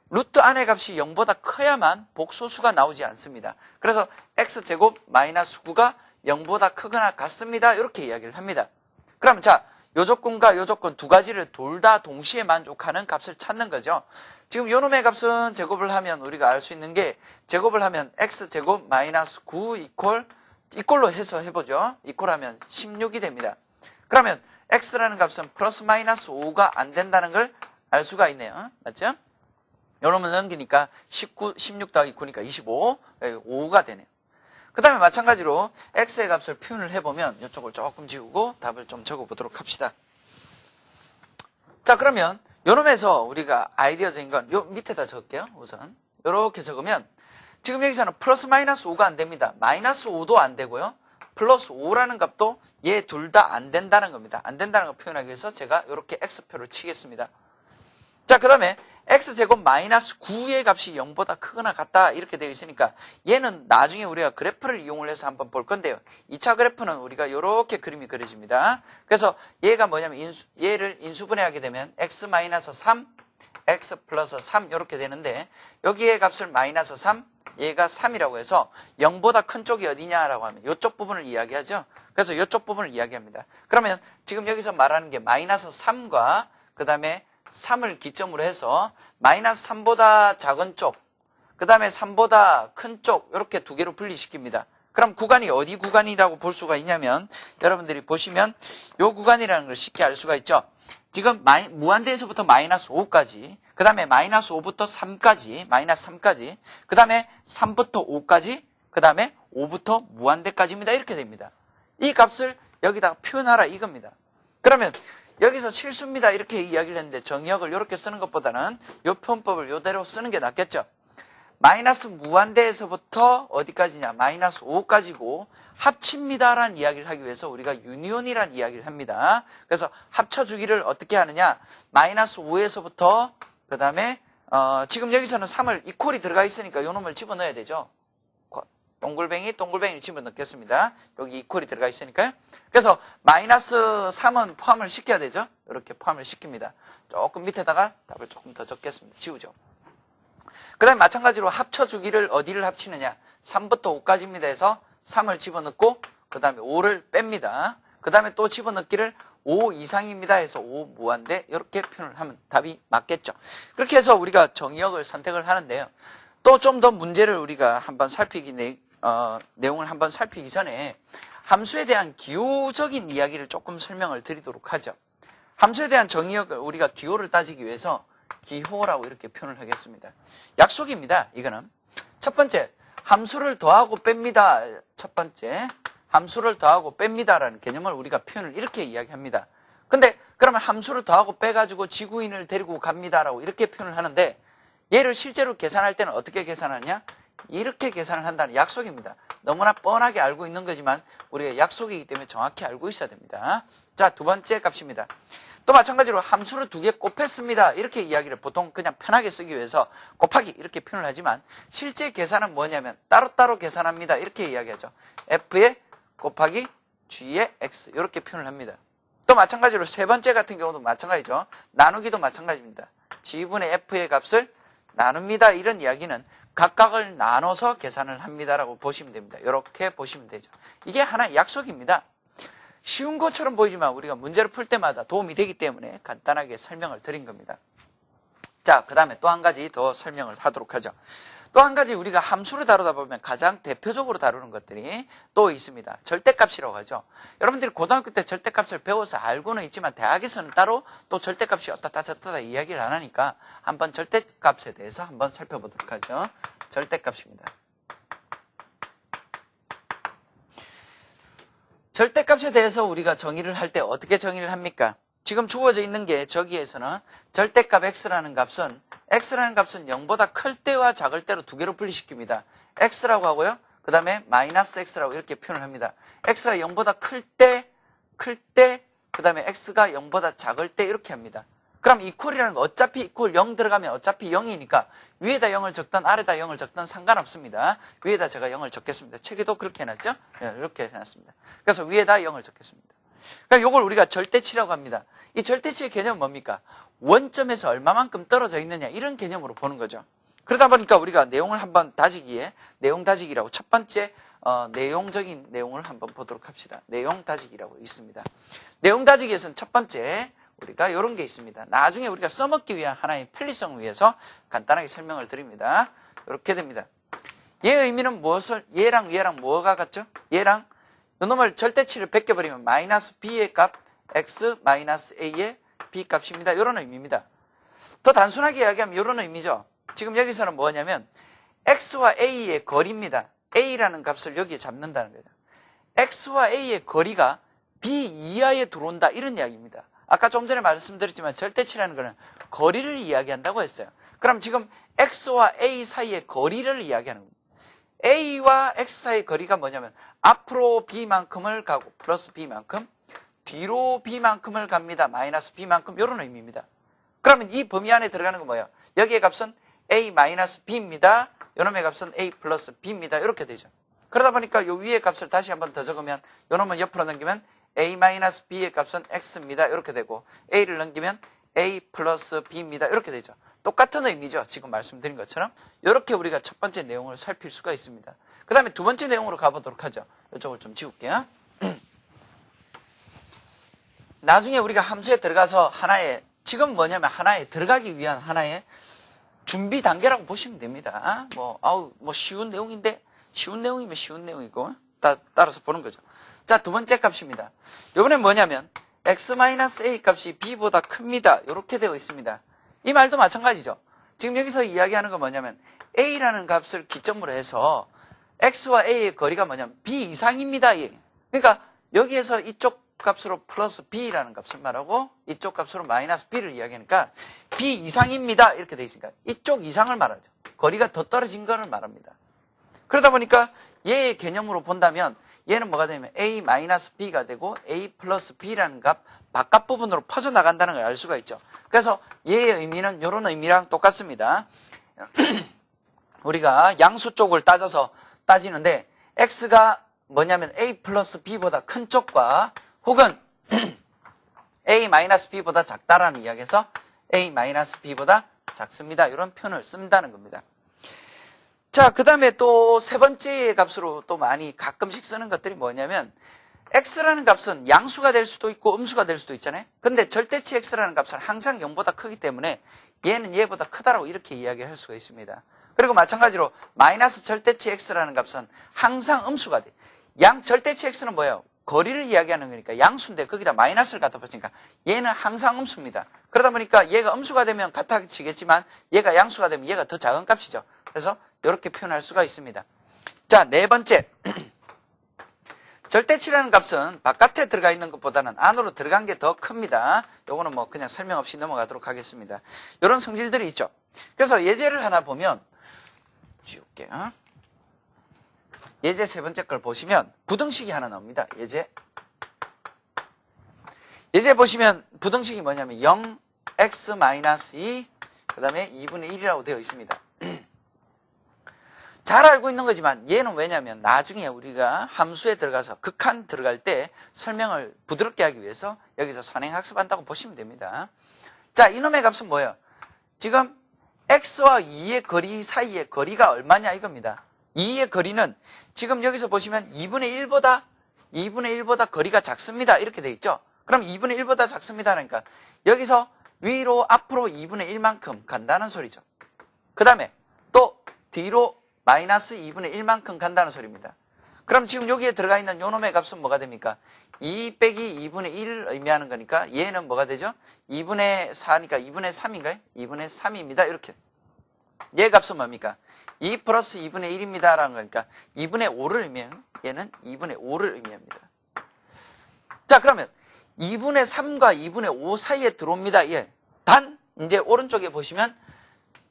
S1: 루트 안의 값이 0보다 커야만 복소수가 나오지 않습니다. 그래서 x제곱 마이너스 9가 0보다 크거나 같습니다. 이렇게 이야기를 합니다. 그럼 자, 요 조건과 요 조건 두 가지를 둘 다 동시에 만족하는 값을 찾는 거죠. 지금 요 놈의 값은 제곱을 하면 우리가 알 수 있는 게 제곱을 하면 x제곱 마이너스 9 이꼴로 해서 해보죠. 이꼴하면 16이 됩니다. 그러면 x라는 값은 플러스 마이너스 5가 안 된다는 걸 알 수가 있네요. 맞죠? 요 놈을 넘기니까 16 더하기 9니까 25, 5가 되네요. 그 다음에 마찬가지로 x의 값을 표현을 해보면 이쪽을 조금 지우고 답을 좀 적어보도록 합시다. 자, 그러면 요 놈에서 우리가 아이디어적인 건 요 밑에다 적을게요. 우선 이렇게 적으면 지금 여기서는 플러스 마이너스 5가 안 됩니다. 마이너스 5도 안 되고요. 플러스 5라는 값도 얘 둘 다 안 된다는 겁니다. 안 된다는 걸 표현하기 위해서 제가 이렇게 x표를 치겠습니다. 자, 그 다음에 x제곱 마이너스 9의 값이 0보다 크거나 같다 이렇게 되어 있으니까 얘는 나중에 우리가 그래프를 이용을 해서 한번 볼 건데요. 2차 그래프는 우리가 이렇게 그림이 그려집니다. 그래서 얘가 뭐냐면 얘를 인수분해하게 되면 x 마이너스 3, x 플러스 3 이렇게 되는데 여기에 값을 마이너스 3, 얘가 3이라고 해서 0보다 큰 쪽이 어디냐라고 하면 이쪽 부분을 이야기하죠. 그래서 이쪽 부분을 이야기합니다. 그러면 지금 여기서 말하는 게 마이너스 3과 그 다음에 3을 기점으로 해서 마이너스 3보다 작은 쪽, 그 다음에 3보다 큰 쪽 이렇게 두 개로 분리시킵니다. 그럼 구간이 어디 구간이라고 볼 수가 있냐면 여러분들이 보시면 이 구간이라는 걸 쉽게 알 수가 있죠. 지금 무한대에서부터 마이너스 5까지, 그 다음에 마이너스 5부터 3까지, 마이너스 3까지, 그 다음에 3부터 5까지, 그 다음에 5부터 무한대까지입니다. 이렇게 됩니다. 이 값을 여기다가 표현하라 이겁니다. 그러면 여기서 실수입니다. 이렇게 이야기를 했는데 정의역을 이렇게 쓰는 것보다는 이 표현법을 이대로 쓰는 게 낫겠죠. 마이너스 무한대에서부터 어디까지냐? 마이너스 5까지고 합칩니다라는 이야기를 하기 위해서 우리가 유니온이라는 이야기를 합니다. 그래서 합쳐주기를 어떻게 하느냐? 마이너스 5에서부터 그 다음에 지금 여기서는 3을 이퀄이 들어가 있으니까 요 놈을 집어넣어야 되죠. 동글뱅이를 집어넣겠습니다. 여기 이퀄이 들어가 있으니까요. 그래서 마이너스 3은 포함을 시켜야 되죠. 이렇게 포함을 시킵니다. 조금 밑에다가 답을 조금 더 적겠습니다. 지우죠. 그 다음에 마찬가지로 합쳐주기를 어디를 합치느냐. 3부터 5까지입니다 해서 3을 집어넣고 그 다음에 5를 뺍니다. 그 다음에 또 집어넣기를 5 이상입니다 해서 5 무한대 이렇게 표현을 하면 답이 맞겠죠. 그렇게 해서 우리가 정의역을 선택을 하는데요. 또 좀 더 문제를 우리가 한번 내용을 한번 살피기 전에 함수에 대한 기호적인 이야기를 조금 설명을 드리도록 하죠. 함수에 대한 정의역을 우리가 기호를 따지기 위해서 기호라고 이렇게 표현을 하겠습니다. 약속입니다. 이거는 첫 번째 함수를 더하고 뺍니다. 첫 번째 함수를 더하고 뺍니다라는 개념을 우리가 표현을 이렇게 이야기합니다. 근데 그러면 함수를 더하고 빼가지고 지구인을 데리고 갑니다라고 이렇게 표현을 하는데 얘를 실제로 계산할 때는 어떻게 계산하냐? 이렇게 계산을 한다는 약속입니다. 너무나 뻔하게 알고 있는 거지만 우리가 약속이기 때문에 정확히 알고 있어야 됩니다. 자, 두 번째 값입니다. 또 마찬가지로 함수를 두 개 곱했습니다. 이렇게 이야기를 보통 그냥 편하게 쓰기 위해서 곱하기 이렇게 표현을 하지만 실제 계산은 뭐냐면 따로따로 계산합니다. 이렇게 이야기하죠. f의 곱하기 g의 x 이렇게 표현을 합니다. 또 마찬가지로 세 번째 같은 경우도 마찬가지죠. 나누기도 마찬가지입니다. g분의 f의 값을 나눕니다. 이런 이야기는 각각을 나눠서 계산을 합니다라고 보시면 됩니다. 이렇게 보시면 되죠. 이게 하나의 약속입니다. 쉬운 것처럼 보이지만 우리가 문제를 풀 때마다 도움이 되기 때문에 간단하게 설명을 드린 겁니다. 자, 그 다음에 또 한 가지 더 설명을 하도록 하죠. 또 한 가지 우리가 함수를 다루다 보면 가장 대표적으로 다루는 것들이 또 있습니다. 절대값이라고 하죠. 여러분들이 고등학교 때 절대값을 배워서 알고는 있지만 대학에서는 따로 또 절대값이 어떻다 저떻다 이야기를 안 하니까 한번 절대값에 대해서 한번 살펴보도록 하죠. 절대값입니다. 절대값에 대해서 우리가 정의를 할 때 어떻게 정의를 합니까? 지금 주어져 있는 게 저기에서는 절대값 x라는 값은 0보다 클 때와 작을 때로 두 개로 분리시킵니다. x라고 하고요. 그 다음에 마이너스 x라고 이렇게 표현을 합니다. x가 0보다 클 때, 그 다음에 x가 0보다 작을 때 이렇게 합니다. 그럼 이퀄이라는 거 어차피 이퀄 0 들어가면 어차피 0이니까 위에다 0을 적든 아래다 0을 적든 상관없습니다. 위에다 제가 0을 적겠습니다. 책에도 그렇게 해놨죠? 네, 이렇게 해놨습니다. 그래서 위에다 0을 적겠습니다. 그러니까 이걸 우리가 절대치라고 합니다. 이 절대치의 개념은 뭡니까? 원점에서 얼마만큼 떨어져 있느냐 이런 개념으로 보는 거죠. 그러다 보니까 우리가 내용을 한번 다지기에 내용 다지기라고 첫 번째 내용적인 내용을 한번 보도록 합시다. 내용 다지기라고 있습니다. 내용 다지기에서는 첫 번째 우리가 이런 게 있습니다. 나중에 우리가 써먹기 위한 하나의 편리성을 위해서 간단하게 설명을 드립니다. 이렇게 됩니다. 얘의 의미는 무엇을 얘랑 뭐가 같죠? 얘랑 이놈을 절대치를 베껴버리면 마이너스 b의 값 x 마이너스 a의 b 값입니다. 이런 의미입니다. 더 단순하게 이야기하면 이런 의미죠. 지금 여기서는 뭐냐면 x와 a의 거리입니다. a라는 값을 여기에 잡는다는 거죠. x와 a의 거리가 b 이하에 들어온다 이런 이야기입니다. 아까 좀 전에 말씀드렸지만 절대치라는 것은 거리를 이야기한다고 했어요. 그럼 지금 x와 a 사이의 거리를 이야기하는 겁니다. a와 x 사이의 거리가 뭐냐면 앞으로 b만큼을 가고 플러스 b만큼 뒤로 b만큼을 갑니다. 마이너스 b만큼 이런 의미입니다. 그러면 이 범위 안에 들어가는 건 뭐예요? 여기의 값은 a 마이너스 b입니다. 이놈의 값은 a 플러스 b입니다. 이렇게 되죠. 그러다 보니까 요 위의 값을 다시 한번 더 적으면 이놈을 옆으로 넘기면 a 마이너스 b의 값은 x입니다. 이렇게 되고 a를 넘기면 a 플러스 b입니다. 이렇게 되죠. 똑같은 의미죠. 지금 말씀드린 것처럼 이렇게 우리가 첫 번째 내용을 살필 수가 있습니다. 그 다음에 두 번째 내용으로 가보도록 하죠. 이쪽을 좀 지울게요. 나중에 우리가 함수에 들어가서 하나의 지금 뭐냐면 하나에 들어가기 위한 하나의 준비 단계라고 보시면 됩니다. 뭐 쉬운 내용인데, 쉬운 내용이면 쉬운 내용이고, 따라서 보는 거죠. 자, 두 번째 값입니다. 이번엔 뭐냐면, x-a 값이 b보다 큽니다. 이렇게 되어 있습니다. 이 말도 마찬가지죠. 지금 여기서 이야기하는 건 뭐냐면, a라는 값을 기점으로 해서, x와 a의 거리가 뭐냐면, b 이상입니다. 그러니까, 여기에서 이쪽 값으로 플러스 b라는 값을 말하고, 이쪽 값으로 마이너스 b를 이야기하니까, b 이상입니다. 이렇게 되어 있으니까, 이쪽 이상을 말하죠. 거리가 더 떨어진 거를 말합니다. 그러다 보니까, 얘의 개념으로 본다면, 얘는 뭐가 되냐면 a-b가 되고 a 플러스 b라는 값 바깥 부분으로 퍼져나간다는 걸 알 수가 있죠. 그래서 얘의 의미는 이런 의미랑 똑같습니다. 우리가 양수 쪽을 따지는데 x가 뭐냐면 a 플러스 b보다 큰 쪽과 혹은 a-b보다 작다라는 이야기에서 a-b보다 작습니다. 이런 표현을 쓴다는 겁니다. 자, 그 다음에 또 세 번째 값으로 또 많이 가끔씩 쓰는 것들이 뭐냐면 x라는 값은 양수가 될 수도 있고 음수가 될 수도 있잖아요. 근데 절대치 x라는 값은 항상 0보다 크기 때문에 얘는 얘보다 크다라고 이렇게 이야기할 수가 있습니다. 그리고 마찬가지로 마이너스 절대치 x라는 값은 항상 음수가 돼. 절대치 x는 뭐예요? 거리를 이야기하는 거니까 양수인데 거기다 마이너스를 갖다 붙이니까 얘는 항상 음수입니다. 그러다 보니까 얘가 음수가 되면 같아지겠지만 얘가 양수가 되면 얘가 더 작은 값이죠. 그래서 이렇게 표현할 수가 있습니다. 자, 네 번째. 절대치라는 값은 바깥에 들어가 있는 것보다는 안으로 들어간 게 더 큽니다. 요거는 뭐 그냥 설명 없이 넘어가도록 하겠습니다. 이런 성질들이 있죠. 그래서 예제를 하나 보면 지울게요. 예제 세 번째 걸 보시면 부등식이 하나 나옵니다. 예제 보시면 부등식이 뭐냐면 0x-2 그 다음에 2분의 1이라고 되어 있습니다. 잘 알고 있는 거지만 얘는 왜냐면 나중에 우리가 함수에 들어가서 극한 들어갈 때 설명을 부드럽게 하기 위해서 여기서 선행학습한다고 보시면 됩니다. 자, 이놈의 값은 뭐예요? 지금 x와 2의 거리 사이의 거리가 얼마냐 이겁니다. 2의 거리는 지금 여기서 보시면 2분의 1보다 거리가 작습니다. 이렇게 돼 있죠. 그럼 2분의 1보다 작습니다. 그러니까 여기서 위로 앞으로 2분의 1만큼 간다는 소리죠. 그 다음에 또 뒤로 마이너스 2분의 1만큼 간다는 소리입니다. 그럼 지금 여기에 들어가 있는 요놈의 값은 뭐가 됩니까? 2 빼기 2분의 1을 의미하는 거니까 얘는 뭐가 되죠? 2분의 4니까 2분의 3인가요? 2분의 3입니다. 이렇게. 얘 값은 뭡니까? 2 플러스 2분의 1입니다. 라는 거니까 2분의 5를 의미해요. 얘는 2분의 5를 의미합니다. 자, 그러면 2분의 3과 2분의 5 사이에 들어옵니다. 예. 단, 이제 오른쪽에 보시면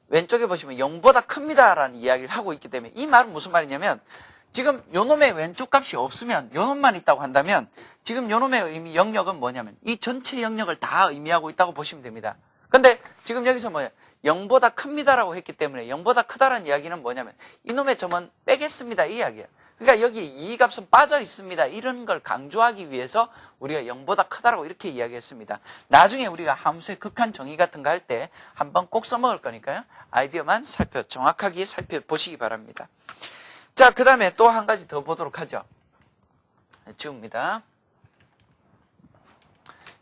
S1: 왼쪽에 보시면 0보다 큽니다 라는 이야기를 하고 있기 때문에 이 말은 무슨 말이냐면 지금 요놈의 왼쪽 값이 없으면 요놈만 있다고 한다면 지금 요놈의 의미 영역은 뭐냐면 이 전체 영역을 다 의미하고 있다고 보시면 됩니다. 근데 지금 여기서 뭐예요? 0보다 큽니다 라고 했기 때문에 0보다 크다라는 이야기는 뭐냐면 이놈의 점은 빼겠습니다 이 이야기예요. 그러니까 여기 이 값은 빠져 있습니다. 이런 걸 강조하기 위해서 우리가 0보다 크다라고 이렇게 이야기했습니다. 나중에 우리가 함수의 극한 정의 같은 거 할 때 한번 꼭 써먹을 거니까요. 아이디어만 정확하게 살펴보시기 바랍니다. 자, 그 다음에 또 한 가지 더 보도록 하죠. 지웁니다.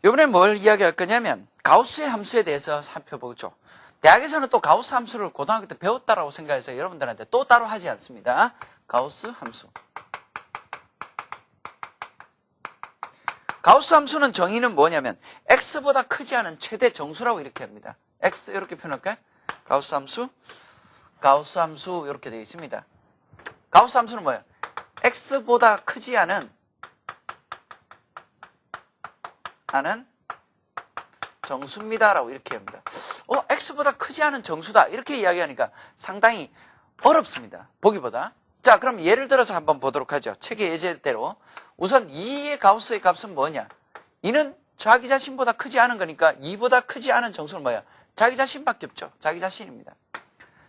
S1: 이번엔 뭘 이야기할 거냐면 가우스의 함수에 대해서 살펴보죠. 대학에서는 또 가우스 함수를 고등학교 때 배웠다라고 생각해서 여러분들한테 또 따로 하지 않습니다. 가우스 함수. 가우스 함수는 정의는 뭐냐면 x보다 크지 않은 최대 정수라고 이렇게 합니다. x 이렇게 표현할까요? 가우스 함수 이렇게 되어 있습니다. 가우스 함수는 뭐예요? x보다 크지 않은 정수입니다라고 이렇게 합니다. x보다 크지 않은 정수다 이렇게 이야기하니까 상당히 어렵습니다. 보기보다. 자, 그럼 예를 들어서 한번 보도록 하죠. 책의 예제대로. 우선 2의 가우스의 값은 뭐냐? 2는 자기 자신보다 크지 않은 거니까 2보다 크지 않은 정수는 뭐야? 자기 자신밖에 없죠. 자기 자신입니다.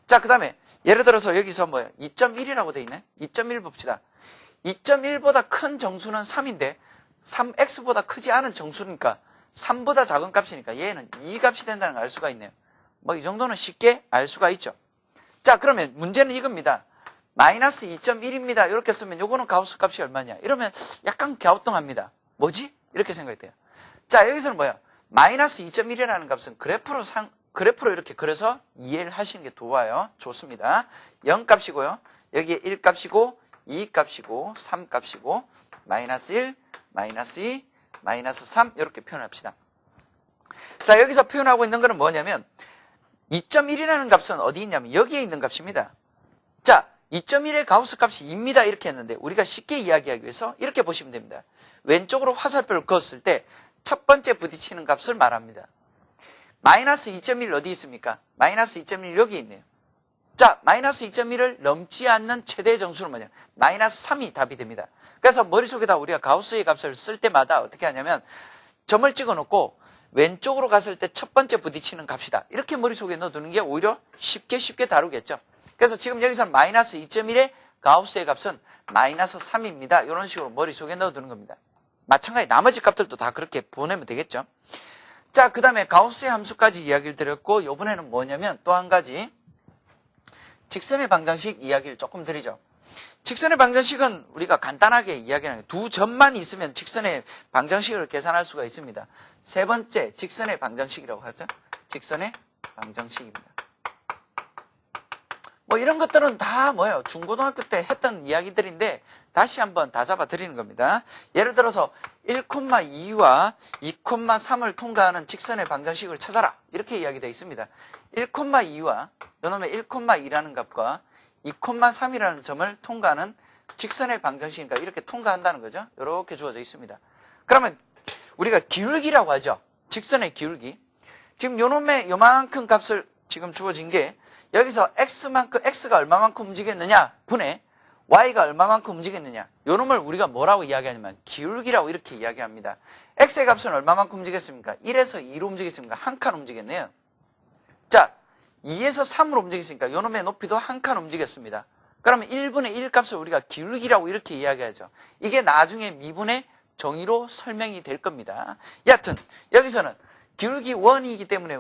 S1: 자, 그 다음에 예를 들어서 여기서 뭐야? 2.1이라고 돼 있네. 2.1 봅시다. 2.1보다 큰 정수는 3인데 3x보다 크지 않은 정수니까 3보다 작은 값이니까 얘는 2값이 된다는 걸 알 수가 있네요. 뭐 이 정도는 쉽게 알 수가 있죠. 자, 그러면 문제는 이겁니다. 마이너스 2.1입니다. 이렇게 쓰면 요거는 가우스 값이 얼마냐? 이러면 약간 갸우뚱합니다. 뭐지? 이렇게 생각돼요. 자, 여기서는 뭐야? 마이너스 2.1이라는 값은 그래프로 그래프로 이렇게 그려서 이해를 하시는 게 좋아요. 좋습니다. 0값이고요. 여기에 1값이고 2값이고 3값이고 마이너스 1, 마이너스 2, 마이너스 3 이렇게 표현합시다. 자, 여기서 표현하고 있는 거는 뭐냐면 2.1이라는 값은 어디 있냐면 여기에 있는 값입니다. 자, 2.1의 가우스 값이 2입니다. 이렇게 했는데 우리가 쉽게 이야기하기 위해서 이렇게 보시면 됩니다. 왼쪽으로 화살표를 그었을 때 첫 번째 부딪히는 값을 말합니다. 마이너스 2.1 어디 있습니까? 마이너스 2.1 여기 있네요. 자, 마이너스 2.1을 넘지 않는 최대의 정수는 뭐냐? 마이너스 3이 답이 됩니다. 그래서 머릿속에다 우리가 가우스의 값을 쓸 때마다 어떻게 하냐면 점을 찍어 놓고 왼쪽으로 갔을 때 첫 번째 부딪히는 값이다. 이렇게 머릿속에 넣어두는 게 오히려 쉽게 다루겠죠. 그래서 지금 여기서는 마이너스 2.1의 가우스의 값은 마이너스 3입니다. 이런 식으로 머릿속에 넣어두는 겁니다. 마찬가지 나머지 값들도 다 그렇게 보내면 되겠죠. 자, 그 다음에 가우스의 함수까지 이야기를 드렸고 이번에는 뭐냐면 또 한 가지 직선의 방정식 이야기를 조금 드리죠. 직선의 방정식은 우리가 간단하게 이야기하는 두 점만 있으면 직선의 방정식을 계산할 수가 있습니다. 세 번째 직선의 방정식이라고 하죠. 직선의 방정식입니다. 뭐 이런 것들은 다 뭐예요? 중고등학교 때 했던 이야기들인데 다시 한번 다 잡아 드리는 겁니다. 예를 들어서 1,2와 2,3을 통과하는 직선의 방정식을 찾아라. 이렇게 이야기되어 있습니다. 1,2와 요놈의 1,2라는 값과 2,3이라는 점을 통과하는 직선의 방정식이니까 이렇게 통과한다는 거죠. 이렇게 주어져 있습니다. 그러면 우리가 기울기라고 하죠. 직선의 기울기. 지금 요놈의 요만큼 값을 지금 주어진 게 여기서 x가 얼마만큼 움직였느냐 분의 y가 얼마만큼 움직였느냐 요놈을 우리가 뭐라고 이야기하냐면 기울기라고 이렇게 이야기합니다. x의 값은 얼마만큼 움직였습니까? 1에서 2로 움직였습니까? 한 칸 움직였네요. 자, 2에서 3으로 움직였으니까 요놈의 높이도 한 칸 움직였습니다. 그러면 1분의 1 값을 우리가 기울기라고 이렇게 이야기하죠. 이게 나중에 미분의 정의로 설명이 될 겁니다. 여하튼 여기서는 기울기 1이기 때문에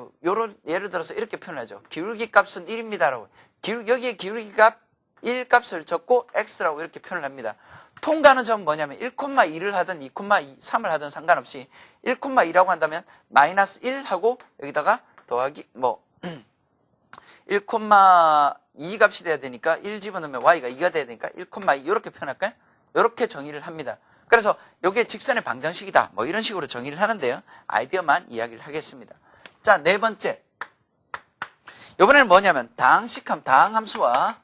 S1: 예를 들어서 이렇게 표현하죠. 기울기 값은 1입니다라고. 여기에 기울기 값 1 값을 적고 x라고 이렇게 표현을 합니다. 통과하는 점은 뭐냐면 1,2를 하든 2,3을 하든 상관없이 1,2라고 한다면 마이너스 1하고 여기다가 더하기 1,2 값이 돼야 되니까 1 집어넣으면 y가 2가 돼야 되니까 1,2 이렇게 표현할까요? 이렇게 정의를 합니다. 그래서 이게 직선의 방정식이다. 뭐 이런 식으로 정의를 하는데요. 아이디어만 이야기를 하겠습니다. 자, 네 번째. 이번에는 뭐냐면 다항함수와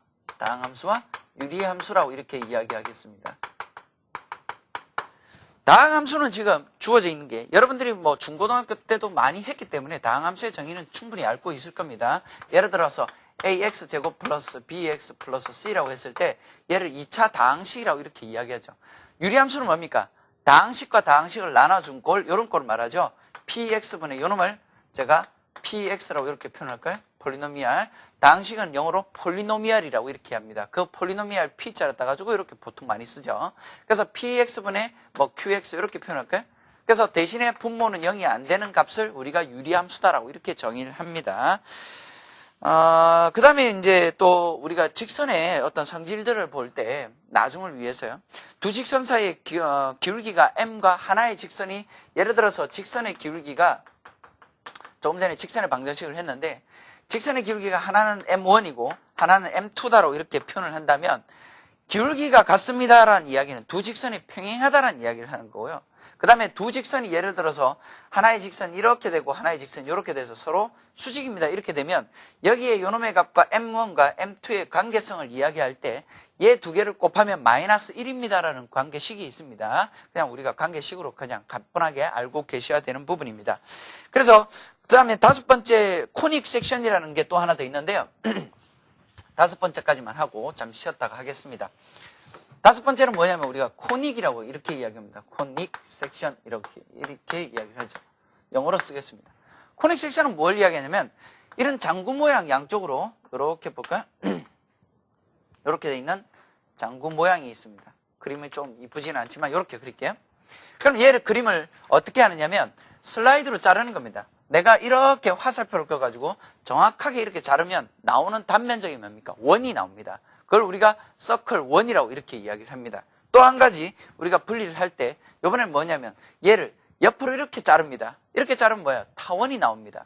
S1: 유리함수라고 이렇게 이야기하겠습니다. 다항함수는 지금 주어져 있는 게 여러분들이 뭐 중고등학교 때도 많이 했기 때문에 다항함수의 정의는 충분히 알고 있을 겁니다. 예를 들어서 ax제곱 플러스 bx 플러스 c라고 했을 때 얘를 2차 다항식이라고 이렇게 이야기하죠. 유리함수는 뭡니까? 다항식과 다항식을 나눠준 꼴, 이런 꼴을 말하죠. px분의 요놈을 제가 px라고 이렇게 표현할까요? 폴리노미알. 다항식은 영어로 폴리노미알이라고 이렇게 합니다. 그 폴리노미알 p자를 따가지고 이렇게 보통 많이 쓰죠. 그래서 px분의 qx 이렇게 표현할까요? 그래서 대신에 분모는 0이 안 되는 값을 우리가 유리함수다라고 이렇게 정의를 합니다. 그 다음에 이제 또 우리가 직선의 어떤 성질들을 볼 때 나중을 위해서요. 두 직선 사이의 기울기가 m과 하나의 직선이 예를 들어서 직선의 기울기가 조금 전에 직선의 방정식을 했는데 직선의 기울기가 하나는 m1이고 하나는 m2다라고 이렇게 표현을 한다면 기울기가 같습니다라는 이야기는 두 직선이 평행하다라는 이야기를 하는 거고요. 그 다음에 두 직선이 예를 들어서 하나의 직선 이렇게 되고 하나의 직선 이렇게 돼서 서로 수직입니다. 이렇게 되면 여기에 요놈의 값과 m1과 m2의 관계성을 이야기할 때 얘 두 개를 곱하면 마이너스 1입니다라는 관계식이 있습니다. 그냥 우리가 관계식으로 그냥 가뿐하게 알고 계셔야 되는 부분입니다. 그래서 그 다음에 다섯 번째 코닉 섹션이라는 게 또 하나 더 있는데요. 다섯 번째까지만 하고 잠시 쉬었다가 하겠습니다. 다섯 번째는 뭐냐면 우리가 코닉이라고 이렇게 이야기합니다. 코닉 섹션 이렇게 이야기를 하죠. 영어로 쓰겠습니다. 코닉 섹션은 뭘 이야기하냐면 이런 장구 모양 양쪽으로 이렇게 볼까요? 이렇게 돼 있는 장구 모양이 있습니다. 그림이 좀 이쁘지는 않지만 이렇게 그릴게요. 그럼 얘를 그림을 어떻게 하느냐면 슬라이드로 자르는 겁니다. 내가 이렇게 화살표를 그어가지고 정확하게 이렇게 자르면 나오는 단면적이 뭡니까? 원이 나옵니다. 그걸 우리가 서클 1이라고 이렇게 이야기를 합니다. 또 한 가지 우리가 분리를 할 때 이번엔 뭐냐면 얘를 옆으로 이렇게 자릅니다. 이렇게 자르면 뭐야? 타원이 나옵니다.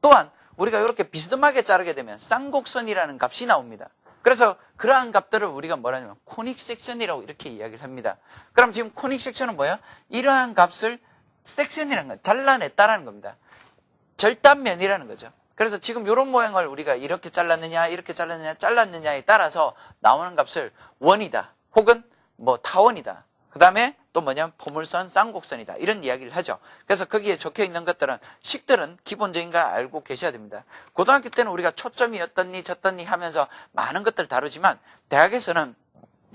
S1: 또한 우리가 이렇게 비스듬하게 자르게 되면 쌍곡선이라는 값이 나옵니다. 그래서 그러한 값들을 우리가 뭐라 하냐면 코닉 섹션이라고 이렇게 이야기를 합니다. 그럼 지금 코닉 섹션은 뭐예요? 이러한 값을 섹션이라는 건 잘라냈다라는 겁니다. 절단면이라는 거죠. 그래서 지금 이런 모양을 우리가 이렇게 잘랐느냐, 이렇게 잘랐느냐, 잘랐느냐에 따라서 나오는 값을 원이다, 혹은 뭐 타원이다. 그 다음에 또 뭐냐면 포물선, 쌍곡선이다. 이런 이야기를 하죠. 그래서 거기에 적혀 있는 것들은, 식들은 기본적인 걸 알고 계셔야 됩니다. 고등학교 때는 우리가 초점이 어떻니, 저떻니 하면서 많은 것들을 다루지만, 대학에서는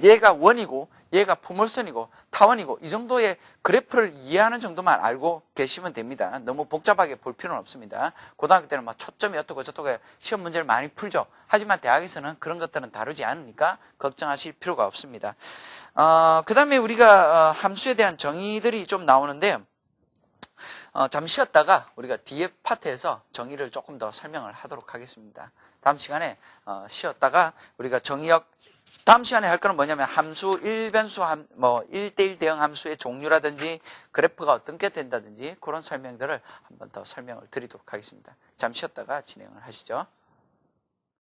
S1: 얘가 원이고, 얘가 포물선이고, 타원이고, 이 정도의 그래프를 이해하는 정도만 알고 계시면 됩니다. 너무 복잡하게 볼 필요는 없습니다. 고등학교 때는 막 초점이 어떻고 저떻고 시험 문제를 많이 풀죠. 하지만 대학에서는 그런 것들은 다루지 않으니까 걱정하실 필요가 없습니다. 그 다음에 우리가 함수에 대한 정의들이 좀 나오는데요. 잠시 쉬었다가 우리가 뒤에 파트에서 정의를 조금 더 설명을 하도록 하겠습니다. 다음 시간에 쉬었다가 우리가 정의역, 다음 시간에 할 거는 뭐냐면 함수, 일변수, 1대1 대응 함수의 종류라든지 그래프가 어떻게 된다든지 그런 설명들을 한번 더 설명을 드리도록 하겠습니다. 잠시 쉬었다가 진행을 하시죠.